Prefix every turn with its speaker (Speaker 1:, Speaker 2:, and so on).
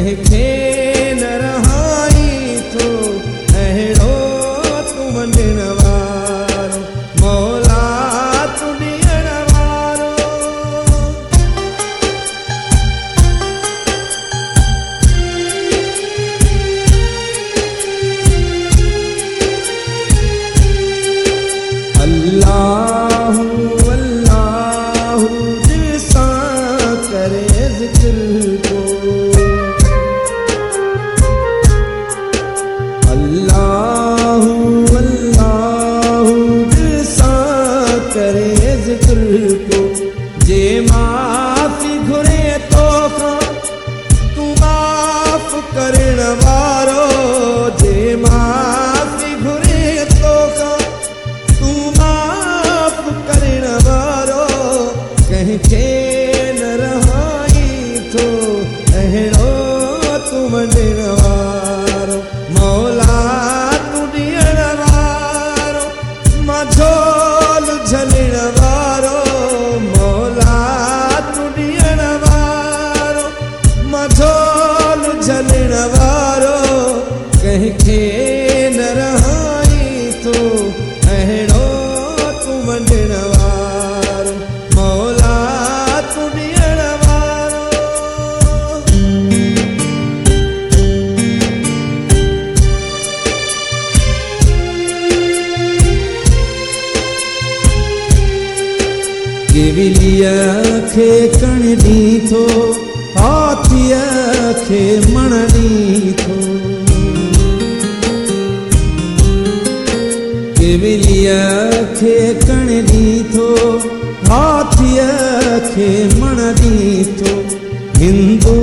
Speaker 1: कंहिंखे न रहाई थो अहिड़ो तूं वंॾण वारो मौला तूं ॾियण वारो। अल्लाहु अल्लाहु दिल सां करे ज़िक्र को, अल्लाहु अल्लाहु दिल सां करे ज़िक्र को। जे माफ़ी घुरे तोखां तूं माफ़ करण वारो, जे माफ़ी घुरे तोखां तूं माफ़ करण वारो। कंहिंखे न रहाई थो अहिड़ो तूं वंॾण वारो मौला तूं ॾियण वारो। मझोल झलण वारो मौला तूं ॾियण वारो, मझोल झलण वारो। कंहिंखे न रहाई थो अहिड़ो तूं वंॾण वारो मौला तूं ॾियण वारो। केविलीअ खे कण ॾी थो, हाथीअ खे मण ॾी थो। केविलीअ खे कण ॾी थो, हाथीअ खे मण ॾी थो। हिंदू